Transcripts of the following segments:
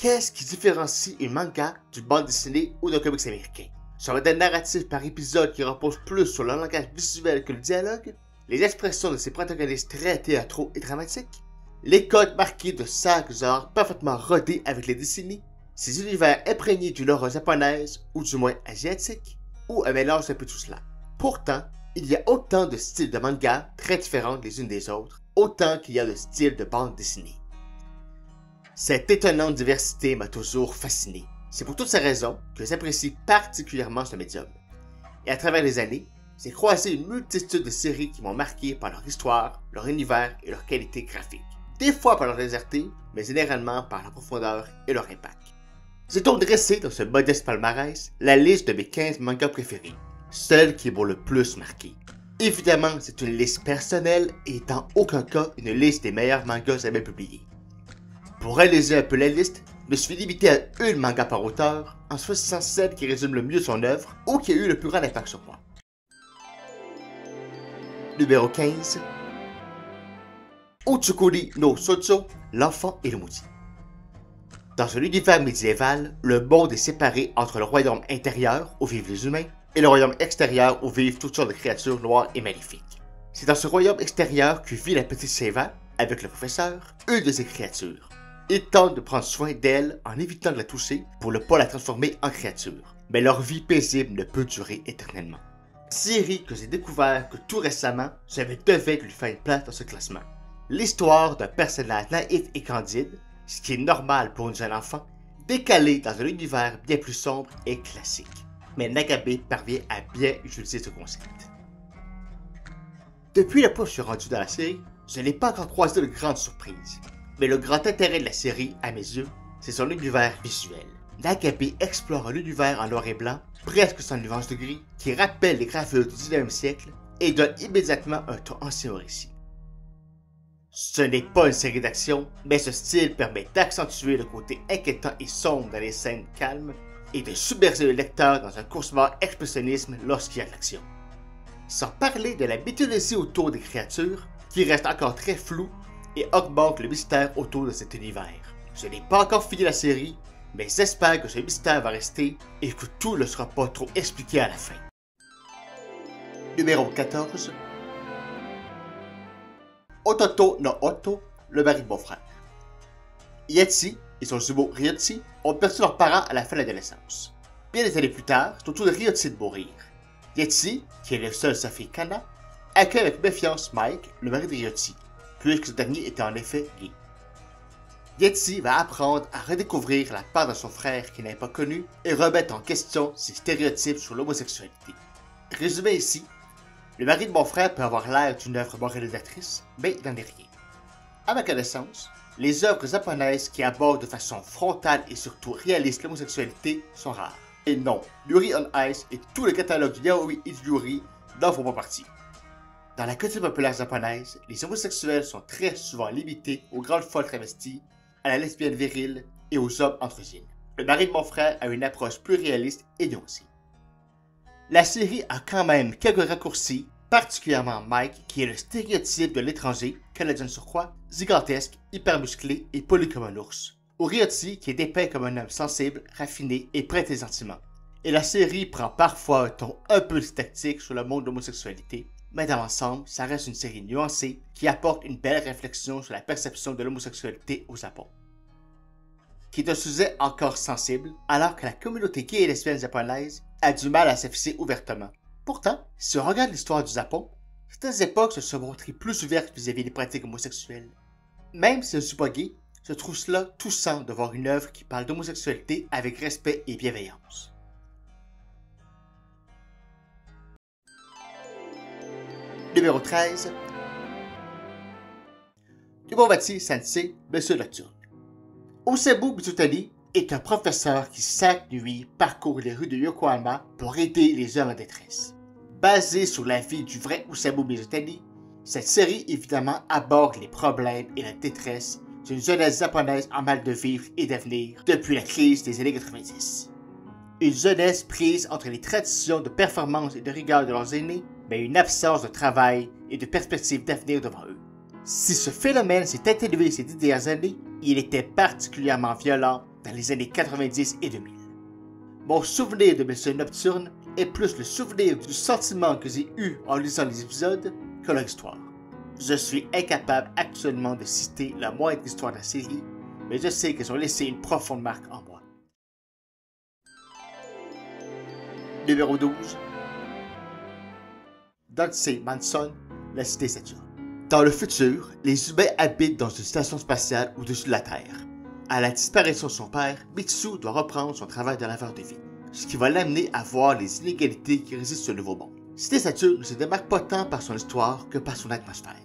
Qu'est-ce qui différencie un manga d'une bande dessinée ou d'un comics américain? Son modèle narratif par épisode qui repose plus sur le langage visuel que le dialogue, les expressions de ses protagonistes très théâtraux et dramatiques, les codes marqués de sagas parfaitement rodés avec les décennies, ces univers imprégnés d'une aura japonaise ou du moins asiatique, ou un mélange d'un peu tout cela. Pourtant, il y a autant de styles de manga très différents les unes des autres, autant qu'il y a de styles de bande dessinée. Cette étonnante diversité m'a toujours fasciné. C'est pour toutes ces raisons que j'apprécie particulièrement ce médium. Et à travers les années, j'ai croisé une multitude de séries qui m'ont marqué par leur histoire, leur univers et leur qualité graphique. Des fois par leur légèreté, mais généralement par leur profondeur et leur impact. J'ai donc dressé dans ce modeste palmarès la liste de mes 15 mangas préférés, celle qui m'ont le plus marqué. Évidemment, c'est une liste personnelle et en aucun cas une liste des meilleurs mangas jamais publiés. Pour réaliser un peu la liste, je me suis limité à une manga par auteur, en choisissant celle qui résume le mieux son œuvre ou qui a eu le plus grand impact sur moi. Numéro 15. Uchikuri no Shoujo, l'enfant et le maudit. Dans un univers médiéval, le monde est séparé entre le royaume intérieur où vivent les humains et le royaume extérieur où vivent toutes sortes de créatures noires et maléfiques. C'est dans ce royaume extérieur que vit la petite Seva, avec le professeur, une de ces créatures. Ils tentent de prendre soin d'elle en évitant de la toucher pour ne pas la transformer en créature. Mais leur vie paisible ne peut durer éternellement. Série que j'ai découvert que tout récemment, j'avais devait lui faire une place dans ce classement. L'histoire d'un personnage naïf et candide, ce qui est normal pour une jeune enfant, décalé dans un univers bien plus sombre et classique. Mais Nagabe parvient à bien utiliser ce concept. Depuis le point où je suis rendu dans la série, je n'ai pas encore croisé de grandes surprises. Mais le grand intérêt de la série, à mes yeux, c'est son univers visuel. Nagabe explore un univers en noir et blanc, presque sans nuance de gris, qui rappelle les gravures du 19e siècle et donne immédiatement un ton ancien au récit. Ce n'est pas une série d'action, mais ce style permet d'accentuer le côté inquiétant et sombre dans les scènes calmes et de submerger le lecteur dans un cauchemar expressionnisme lorsqu'il y a de l'action. Sans parler de la mythologie autour des créatures, qui reste encore très floue et augmente le mystère autour de cet univers. Je n'ai pas encore fini la série, mais j'espère que ce mystère va rester et que tout ne sera pas trop expliqué à la fin. Numéro 14. Ototo no Oto, le mari de mon frère. Yachi et son jumeau Ryotsi ont perdu leurs parents à la fin de l'adolescence. Bien des années plus tard, c'est au tour de Ryotsi de mourir. Yachi, qui est le seul de sa fille Kana, accueille avec méfiance Mike, le mari de Ryotsi, puisque ce dernier était en effet gay. Yachi va apprendre à redécouvrir la part de son frère qu'il n'avait pas connu et remettre en question ses stéréotypes sur l'homosexualité. Résumé ici, le mari de mon frère peut avoir l'air d'une œuvre moralisatrice, mais il n'en est rien. À ma connaissance, les œuvres japonaises qui abordent de façon frontale et surtout réaliste l'homosexualité sont rares. Et non, Yuri on Ice et tout le catalogue du yaoi et du yuri n'en font pas partie. Dans la culture populaire japonaise, les homosexuels sont très souvent limités aux grandes folles travesties, à la lesbienne virile et aux hommes androgynes. Le mari de mon frère a une approche plus réaliste et nuancée. La série a quand même quelques raccourcis, particulièrement Mike, qui est le stéréotype de l'étranger, canadien de surcroît, gigantesque, hyper musclé et poli comme un ours, ou Ryotsi, qui est dépeint comme un homme sensible, raffiné et prêt à sentiments. Et la série prend parfois un ton un peu didactique sur le monde de l'homosexualité, mais dans l'ensemble, ça reste une série nuancée qui apporte une belle réflexion sur la perception de l'homosexualité au Japon. Qui est un sujet encore sensible, alors que la communauté gay et lesbienne japonaise a du mal à s'afficher ouvertement. Pourtant, si on regarde l'histoire du Japon, certaines époques se sont montrées plus ouvertes vis-à-vis des pratiques homosexuelles. Même si je ne suis pas gay, je trouve cela touchant de voir une œuvre qui parle d'homosexualité avec respect et bienveillance. Numéro 13. Tomodachi Sensei, Monsieur Nocturne. Osamu Mizutani est un professeur qui chaque nuit parcourt les rues de Yokohama pour aider les hommes en détresse. Basée sur la vie du vrai Osamu Mizutani, cette série évidemment aborde les problèmes et la détresse d'une jeunesse japonaise en mal de vivre et d'avenir depuis la crise des années 90. Une jeunesse prise entre les traditions de performance et de rigueur de leurs aînés, mais une absence de travail et de perspective d'avenir devant eux. Si ce phénomène s'est atténué ces 10 dernières années, il était particulièrement violent dans les années 90 et 2000. Mon souvenir de Messieurs Nocturne est plus le souvenir du sentiment que j'ai eu en lisant les épisodes que leur histoire. Je suis incapable actuellement de citer la moindre histoire de la série, mais je sais qu'elles ont laissé une profonde marque en moi. Numéro 12. Dulce Manson, la cité Saturne. Dans le futur, les humains habitent dans une station spatiale au-dessus de la Terre. À la disparition de son père, Mitsu doit reprendre son travail de laveur de vie, ce qui va l'amener à voir les inégalités qui résistent sur le nouveau monde. Cité Saturne ne se démarque pas tant par son histoire que par son atmosphère.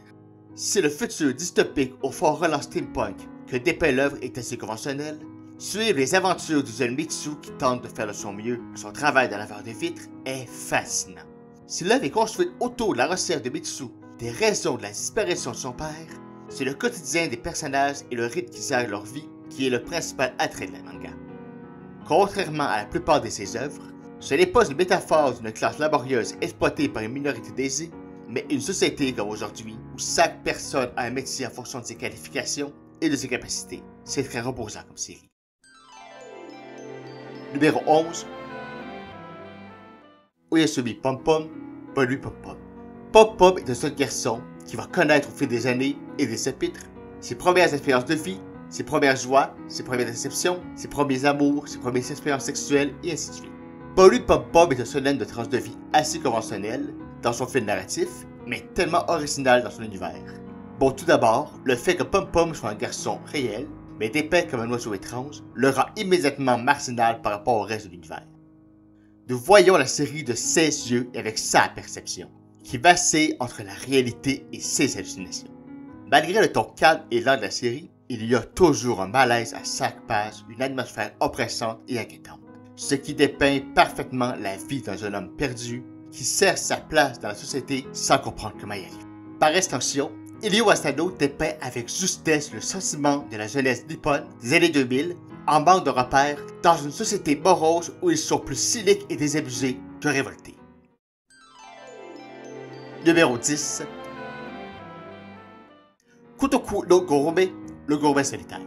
Si le futur dystopique au fort relance steampunk que dépeint l'œuvre est assez conventionnel, suivre les aventures du jeune Mitsu qui tente de faire de son mieux son travail de laveur de vitres est fascinant. Si l'œuvre est construite autour de la recherche de Mitsu, des raisons de la disparition de son père, c'est le quotidien des personnages et le rythme qu'ils gèrent leur vie qui est le principal attrait de la manga. Contrairement à la plupart de ses œuvres, ce n'est pas une métaphore d'une classe laborieuse exploitée par une minorité d'aisés, mais une société comme aujourd'hui où chaque personne a un métier en fonction de ses qualifications et de ses capacités. C'est très reposant comme série. Numéro 11. Oyasumi Pom Pom, Pollu Pom Pom. Pom Pom est un seul garçon qui va connaître au fil des années et des chapitres ses premières expériences de vie, ses premières joies, ses premières déceptions, ses premiers amours, ses premières expériences sexuelles et ainsi de suite. Pollu Pom Pom est un solène de tranche de vie assez conventionnel dans son fil narratif, mais tellement original dans son univers. Bon, tout d'abord, le fait que Pom Pom soit un garçon réel, mais dépeint comme un oiseau étrange, le rend immédiatement marginal par rapport au reste de l'univers. Nous voyons la série de ses yeux et avec sa perception, qui vacille entre la réalité et ses hallucinations. Malgré le ton calme et lent de la série, il y a toujours un malaise à chaque page, une atmosphère oppressante et inquiétante, ce qui dépeint parfaitement la vie d'un jeune homme perdu qui cherche sa place dans la société sans comprendre comment y arriver. Par extension, Elio Asano dépeint avec justesse le sentiment de la jeunesse nippone des années 2000 en manque de repères dans une société morose où ils sont plus cyniques et désabusés que révoltés. Numéro 10. Kutoku no Gorobe, le gourmet solitaire.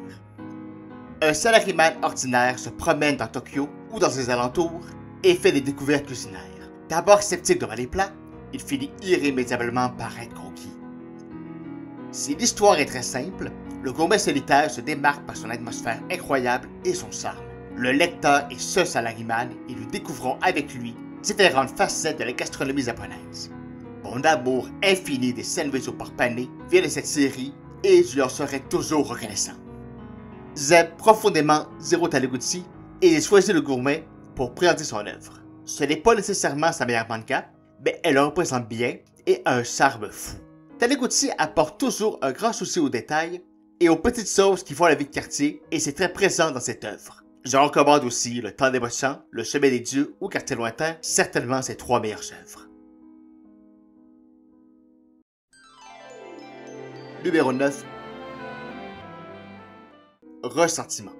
Un salaryman ordinaire se promène dans Tokyo ou dans ses alentours et fait des découvertes culinaires. D'abord sceptique devant les plats, il finit irrémédiablement par être conquis. Si l'histoire est très simple, le gourmet solitaire se démarque par son atmosphère incroyable et son charme. Le lecteur est ce salaryman et nous découvrons avec lui différentes facettes de la gastronomie japonaise. Mon amour infini des sandwichs au porc pané vient de cette série et je leur serai toujours reconnaissant. J'aime profondément Zero Taniguchi et j'ai choisi le gourmet pour présenter son œuvre. Ce n'est pas nécessairement sa meilleure manga, mais elle le représente bien et a un charme fou. Taniguchi apporte toujours un grand souci aux détails et aux petites choses qui font la vie de quartier et c'est très présent dans cette œuvre. Je recommande aussi Le Temps des Méchants, Le Chemin des Dieux ou Quartier Lointain, certainement ses 3 meilleures œuvres. Numéro 9. Ressentiment.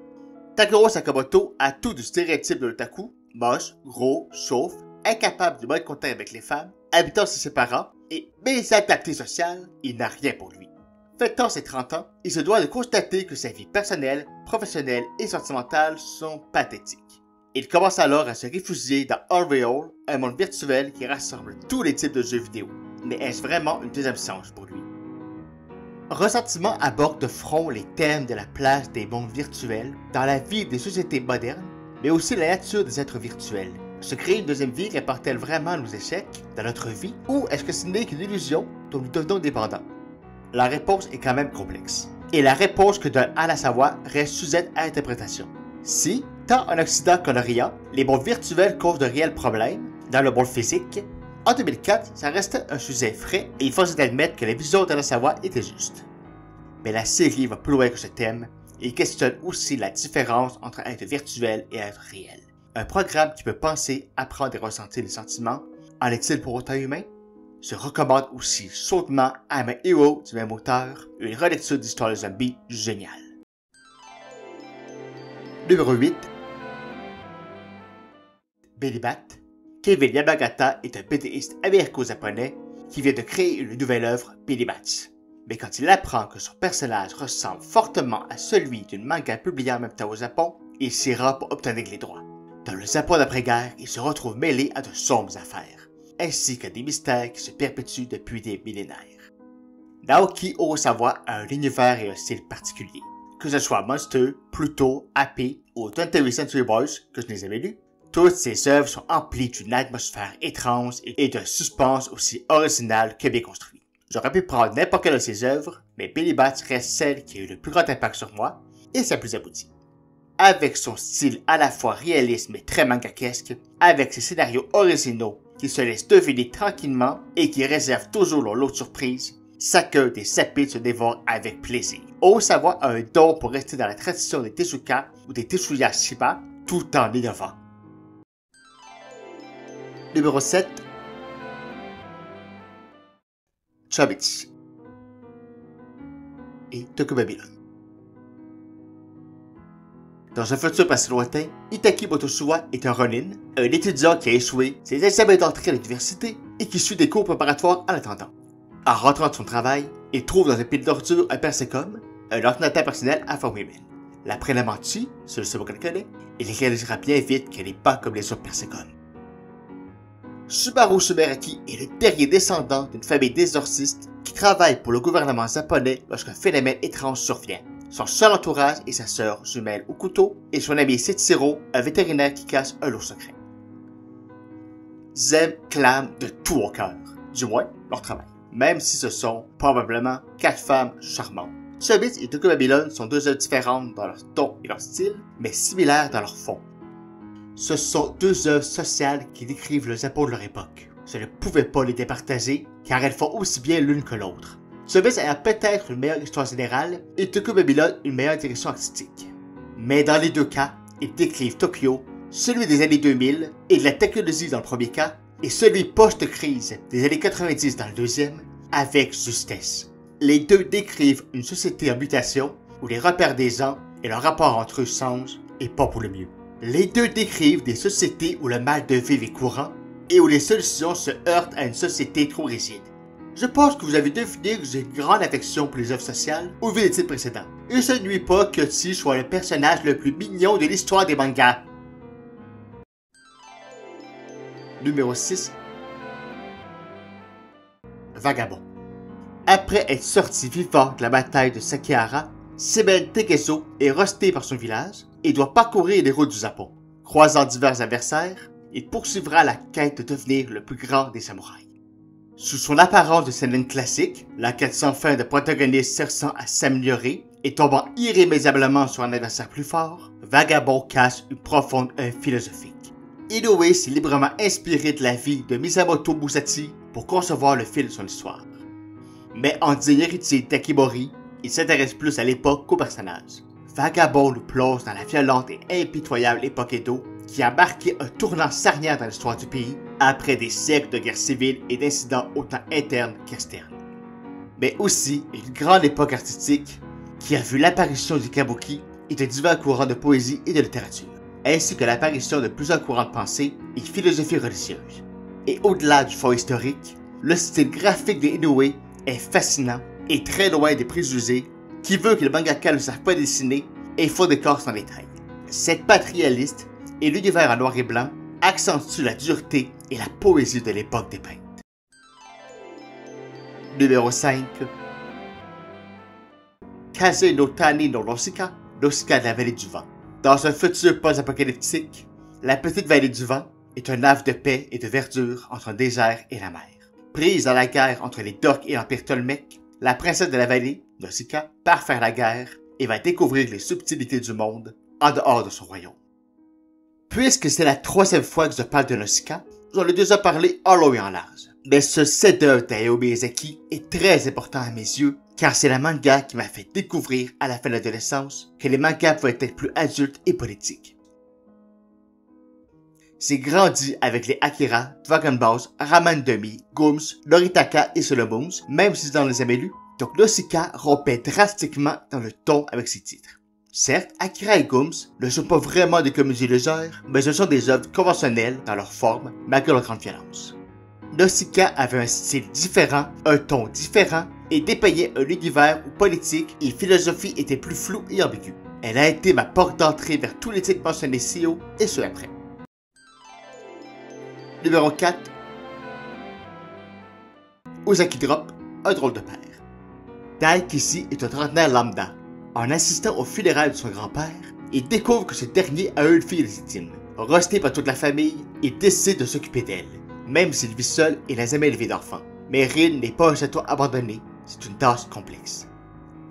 Takuro Sakamoto a tout du stéréotype de l'otaku, moche, gros, chauve, incapable de bon contact avec les femmes, habitant chez ses parents et mésadapté social, il n'a rien pour lui. Fêtant ses 30 ans, il se doit de constater que sa vie personnelle, professionnelle et sentimentale sont pathétiques. Il commence alors à se réfugier dans Unreal, un monde virtuel qui rassemble tous les types de jeux vidéo. Mais est-ce vraiment une deuxième chance pour lui? Ressentiment aborde de front les thèmes de la place des mondes virtuels dans la vie des sociétés modernes, mais aussi la nature des êtres virtuels. Se créer une deuxième vie répare-t-elle vraiment nos échecs dans notre vie, ou est-ce que ce n'est qu'une illusion dont nous devenons dépendants? La réponse est quand même complexe. Et la réponse que donne Hanazawa reste sujette à interprétation. Si, tant en Occident qu'en Orient, les mondes virtuels causent de réels problèmes dans le monde physique, en 2004, ça restait un sujet frais et il faut admettre que la vision d'Hanazawa était juste. Mais la série va plus loin que ce thème et questionne aussi la différence entre être virtuel et être réel. Un programme qui peut penser, apprendre et ressentir les sentiments, en est-il pour autant humain? Se recommande aussi chaudement I'm a Hero du même auteur, une relecture d'Histoire de Zombie géniale. Numéro 8. Bellibat. Kevin Yamagata est un BDiste américo-japonais qui vient de créer une nouvelle œuvre, Bellibat. Mais quand il apprend que son personnage ressemble fortement à celui d'une manga publiée en même temps au Japon, et s'ira pour obtenir les droits. Dans le Japon d'après-guerre, il se retrouve mêlé à de sombres affaires, ainsi qu'à des mystères qui se perpétuent depuis des millénaires. Naoki Urasawa a un univers et un style particulier. Que ce soit Monster, Pluto, Happy ou 20th Century Boys, que je n'ai jamais lu, toutes ces œuvres sont emplies d'une atmosphère étrange et d'un suspense aussi original que bien construit. J'aurais pu prendre n'importe quelle de ces œuvres, mais Billy Bat reste celle qui a eu le plus grand impact sur moi et sa plus aboutie. Avec son style à la fois réaliste mais très mangakesque, avec ses scénarios originaux qui se laissent deviner tranquillement et qui réservent toujours leur lot de surprises, chacun des chapitres se dévore avec plaisir. Urasawa a un don pour rester dans la tradition des Tezuka ou des Tetsuya Shiba tout en innovant. Numéro 7. Chobichi et Tokyo Babylon. Dans un futur pas si lointain, Itaki Motoshiwa est un ronin, un étudiant qui a échoué ses examens d'entrée à l'université et qui suit des cours préparatoires en attendant. En rentrant de son travail, il trouve dans un pile d'ordures un Persecom, un ordinateur personnel à forme humaine. L'apprenant tue, c'est le seul qu'elle connaît, et il réalisera bien vite qu'elle n'est pas comme les autres Persecom. Subaru Sumeraki est le dernier descendant d'une famille d'exorcistes qui travaille pour le gouvernement japonais lorsqu'un phénomène étrange survient. Son seul entourage est sa sœur jumelle Okuto et son ami Setsiro, un vétérinaire qui cache un lourd secret. J'aime clament de tout au cœur, du moins leur travail, même si ce sont probablement 4 femmes charmantes. Chobichi et Tokyo Babylon sont 2 œuvres différentes dans leur ton et leur style, mais similaires dans leur fond. Ce sont 2 œuvres sociales qui décrivent le Japon de leur époque. Je ne pouvais pas les départager, car elles font aussi bien l'une que l'autre. Chobichi a peut-être une meilleure histoire générale, et Tokyo Babylon une meilleure direction artistique. Mais dans les 2 cas, ils décrivent Tokyo, celui des années 2000 et de la technologie dans le premier cas, et celui post-crise des années 90 dans le deuxième, avec justesse. Les 2 décrivent une société en mutation, où les repères des gens et leur rapport entre eux changent, et pas pour le mieux. Les 2 décrivent des sociétés où le mal de vivre est courant, et où les solutions se heurtent à une société trop rigide. Je pense que vous avez deviné que j'ai une grande affection pour les œuvres sociales au vu des titres précédents. Et ça ne nuit pas que Tsi soit le personnage le plus mignon de l'histoire des mangas. Numéro 6. Vagabond. Après être sorti vivant de la bataille de Sekihara, Semen Tegeso est resté par son village et doit parcourir les routes du Japon. Croisant divers adversaires, il poursuivra la quête de devenir le plus grand des samouraïs. Sous son apparence de seinen classique, la quête sans fin de protagonistes cherchant à s'améliorer et tombant irrémédiablement sur un adversaire plus fort, Vagabond cache une profonde philosophique. Inoue s'est librement inspiré de la vie de Misamoto Musashi pour concevoir le fil de son histoire. Mais en disant héritier d'Akimori, il s'intéresse plus à l'époque qu'au personnage. Vagabond nous plonge dans la violente et impitoyable époque Edo qui a marqué un tournant charnière dans l'histoire du pays après des siècles de guerres civiles et d'incidents autant internes qu'externes. Mais aussi une grande époque artistique qui a vu l'apparition du kabuki et de divers courants de poésie et de littérature, ainsi que l'apparition de plusieurs courants de pensée et philosophies religieuses. Et au-delà du fond historique, le style graphique de Inoue est fascinant et très loin des préjugés qui veut que les mangaka ne savent pas dessiner et font des corps sans détail. Cette patte réaliste et l'univers en noir et blanc accentuent la dureté et la poésie de l'époque des peintres. Numéro 5. Kaze no Tani no Nausicaa, Nausicaa de la vallée du vent. Dans un futur post-apocalyptique, la petite vallée du vent est un havre de paix et de verdure entre un désert et la mer. Prise dans la guerre entre les Dorks et l'Empire Tolmec, la princesse de la vallée, Nausicaa, part faire la guerre et va découvrir les subtilités du monde en dehors de son royaume. Puisque c'est la 3e fois que je parle de Nausicaa, j'en ai déjà parlé en long et en large. Mais ce chef-d'œuvre d'Hayao Miyazaki est très important à mes yeux, car c'est la manga qui m'a fait découvrir à la fin de l'adolescence que les mangas pouvaient être plus adultes et politiques. J'ai grandi avec les Akira, Dragon Balls, Ramen Demi, Gums, Noritaka et Sailor Moon, même si je n'en ai jamais lu, donc Nausicaa rompait drastiquement dans le ton avec ses titres. Certes, Akira et Gums ne sont pas vraiment des comédies légères, mais ce sont des œuvres conventionnelles dans leur forme, malgré leur grande violence. Nausicaa avait un style différent, un ton différent, et dépeignait un univers où politique et philosophie étaient plus flous et ambigus. Elle a été ma porte d'entrée vers tous les titres mentionnés ci haut et ceux après. Numéro 4. Ozaki Drop, un drôle de père. Daikishi est un trentenaire lambda. En assistant aux funérailles de son grand-père, il découvre que ce dernier a eu une fille légitime. Rejeté par toute la famille, il décide de s'occuper d'elle, même s'il vit seul et n'a jamais élevé d'enfant. Mais Rin n'est pas un château abandonné, c'est une tâche complexe.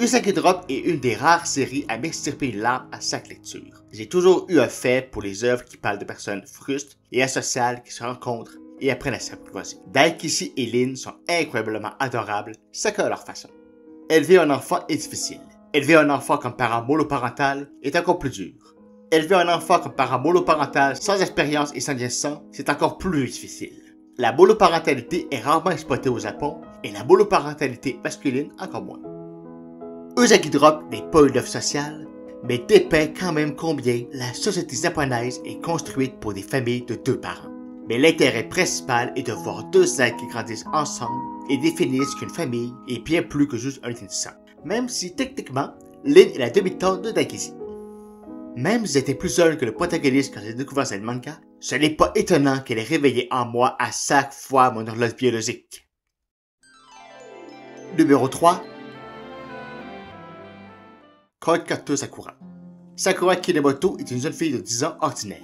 Ozaki Drop est une des rares séries à m'extirper une larme à chaque lecture. J'ai toujours eu un fait pour les œuvres qui parlent de personnes frustres et asociales qui se rencontrent et apprennent à s'apprivoiser. Daikishi et Lin sont incroyablement adorables, chacun à leur façon. Élever un enfant est difficile. Élever un enfant comme parent monoparental est encore plus dur. Élever un enfant comme parent monoparental sans expérience et sans lien sang, c'est encore plus difficile. La monoparentalité est rarement exploitée au Japon et la monoparentalité masculine encore moins. Ozaki Drop n'est pas une œuvre sociale, mais dépeint quand même combien la société japonaise est construite pour des familles de 2 parents. Mais l'intérêt principal est de voir 2 êtres qui grandissent ensemble et définissent qu'une famille est bien plus que juste un lien de sang. Même si techniquement, Lin est la demi-tante de Daikishi. Même si j'étais plus jeune que le protagoniste quand j'ai découvert cette manga, ce n'est pas étonnant qu'elle ait réveillé en moi à chaque fois mon horloge biologique. Numéro 3. Koikato Sakura. Sakura Kinemoto est une jeune fille de 10 ans ordinaire.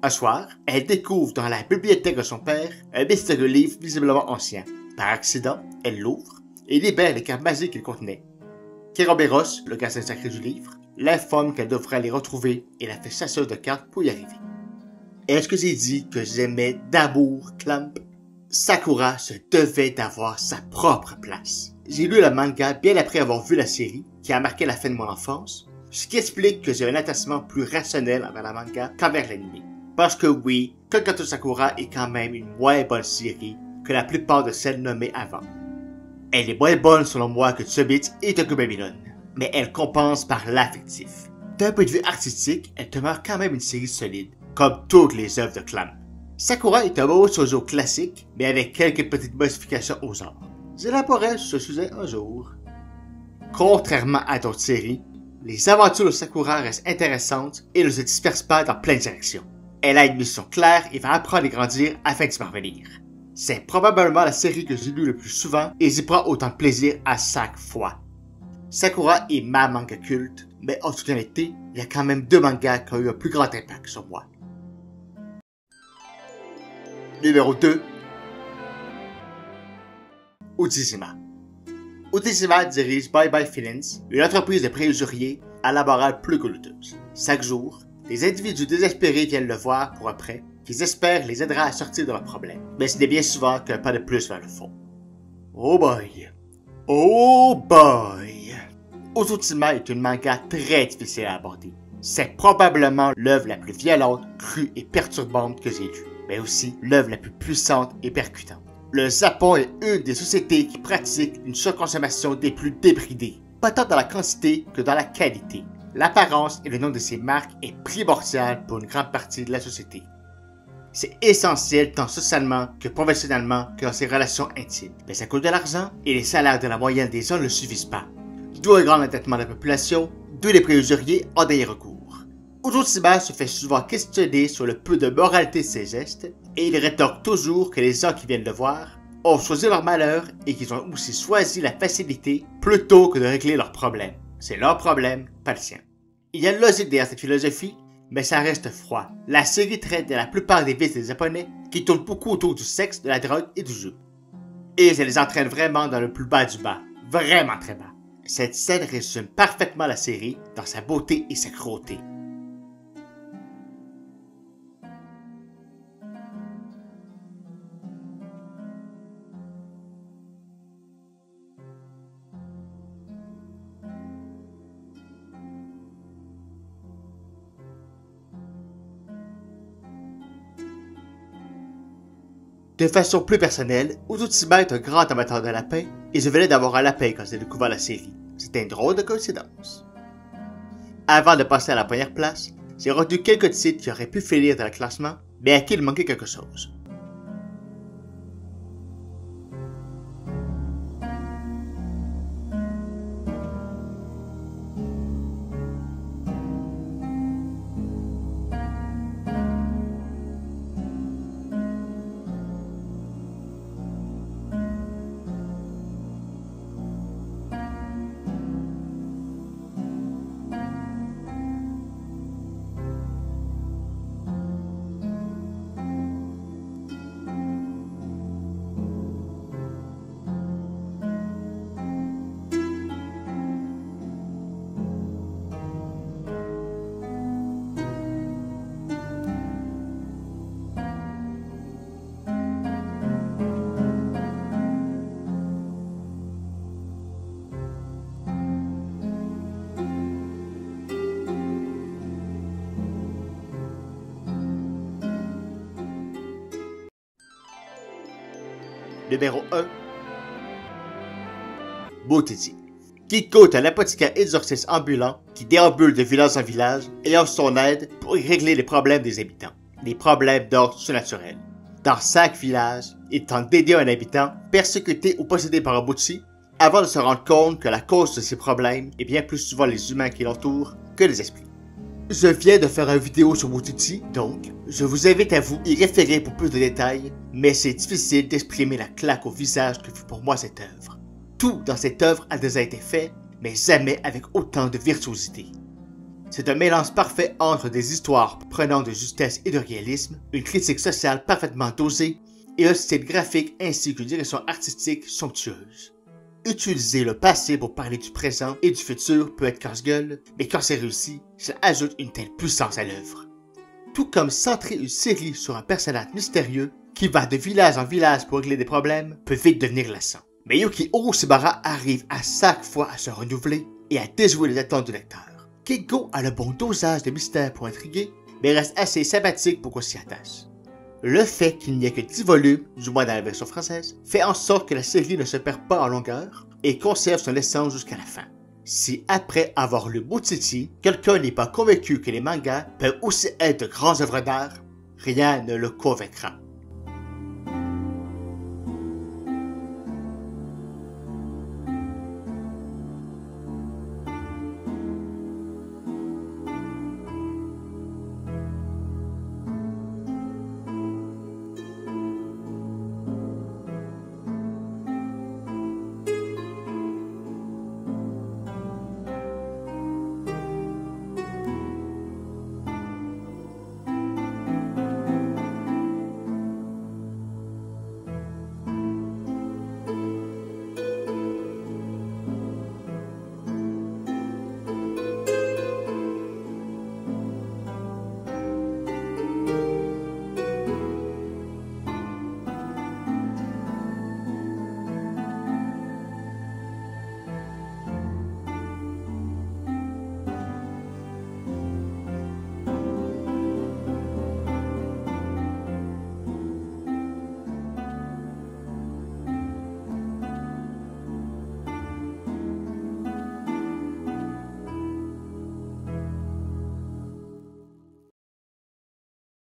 Un soir, elle découvre dans la bibliothèque de son père un mystérieux livre visiblement ancien. Par accident, elle l'ouvre et libère les cartes magiques qu'il contenait. Keroberos, le gardien sacré du livre, l'informe qu'elle devrait les retrouver et la fait chasseuse de cartes pour y arriver. Est-ce que j'ai dit que j'aimais d'amour Clamp? Sakura se devait d'avoir sa propre place. J'ai lu le manga bien après avoir vu la série, qui a marqué la fin de mon enfance, ce qui explique que j'ai un attachement plus rationnel envers la manga qu'envers l'anime. Parce que oui, Koikato Sakura est quand même une moins bonne série que la plupart de celles nommées avant. Elle est moins bonne selon moi que Tsubits et Tokyo Babylon, mais elle compense par l'affectif. D'un point de vue artistique, elle demeure quand même une série solide, comme toutes les œuvres de Clamp. Sakura est un beau shoujo classique, mais avec quelques petites modifications aux arts. J'élaborerai sur ce sujet un jour. Contrairement à d'autres séries, les aventures de Sakura restent intéressantes et ne se dispersent pas dans plein de directions. Elle a une mission claire et va apprendre et grandir afin d'y parvenir. C'est probablement la série que j'ai lue le plus souvent et j'y prends autant de plaisir à chaque fois. Sakura est ma manga culte, mais en toute honnêteté, il y a quand même 2 mangas qui ont eu un plus grand impact sur moi. Numéro 2. Ujishima. Ujishima dirige Bye Bye Finance, une entreprise de prêts usuriers à la morale plus que douteuse. Chaque jour, des individus désespérés viennent le voir pour un prêt qu'ils espèrent les aidera à sortir de leurs problèmes. Mais ce n'est bien souvent qu'un pas de plus vers le fond. Oh boy! Oh boy! Ujishima est une manga très difficile à aborder. C'est probablement l'œuvre la plus violente, crue et perturbante que j'ai lue, mais aussi l'œuvre la plus puissante et percutante. Le Japon est une des sociétés qui pratiquent une surconsommation des plus débridées, pas tant dans la quantité que dans la qualité. L'apparence et le nom de ces marques est primordial pour une grande partie de la société. C'est essentiel tant socialement que professionnellement que dans ses relations intimes. Mais ça coûte de l'argent et les salaires de la moyenne des gens ne le suffisent pas. D'où un grand endettement de la population, d'où les prêts usuriers ont des recours. Ujishima se fait souvent questionner sur le peu de moralité de ses gestes et il rétorque toujours que les gens qui viennent le voir ont choisi leur malheur et qu'ils ont aussi choisi la facilité plutôt que de régler leurs problèmes. C'est leur problème, pas le sien. Il y a une logique derrière cette philosophie, mais ça reste froid. La série traite de la plupart des vices des Japonais qui tournent beaucoup autour du sexe, de la drogue et du jeu. Et ça les entraîne vraiment dans le plus bas du bas, vraiment très bas. Cette scène résume parfaitement la série dans sa beauté et sa cruauté. De façon plus personnelle, Ujishima est un grand amateur de lapins et je venais d'avoir un lapin quand j'ai découvert la série. C'était une drôle de coïncidence. Avant de passer à la première place, j'ai retenu quelques titres qui auraient pu finir dans le classement, mais à qui il manquait quelque chose. Numéro 1. Motegi. Kiko est un apothicaire exorciste ambulant qui déambule de village en village et offre son aide pour y régler les problèmes des habitants, les problèmes d'ordre surnaturel. Dans 5 villages, il tente d'aider un habitant persécuté ou possédé par un Butchi avant de se rendre compte que la cause de ses problèmes est bien plus souvent les humains qui l'entourent que les esprits. Je viens de faire une vidéo sur Motegi, donc je vous invite à vous y référer pour plus de détails, mais c'est difficile d'exprimer la claque au visage que fut pour moi cette œuvre. Tout dans cette œuvre a déjà été fait, mais jamais avec autant de virtuosité. C'est un mélange parfait entre des histoires prenant de justesse et de réalisme, une critique sociale parfaitement dosée et un style graphique ainsi qu'une direction artistique somptueuse. Utiliser le passé pour parler du présent et du futur peut être casse-gueule, mais quand c'est réussi, ça ajoute une telle puissance à l'œuvre. Tout comme centrer une série sur un personnage mystérieux qui va de village en village pour régler des problèmes peut vite devenir lassant. Mais Yuki Orochibara arrive à chaque fois à se renouveler et à déjouer les attentes du lecteur. Kiko a le bon dosage de mystère pour intriguer, mais reste assez sympathique pour qu'on s'y attache. Le fait qu'il n'y ait que 10 volumes, du moins dans la version française, fait en sorte que la série ne se perd pas en longueur et conserve son essence jusqu'à la fin. Si après avoir lu Motegi, quelqu'un n'est pas convaincu que les mangas peuvent aussi être de grandes œuvres d'art, rien ne le convaincra.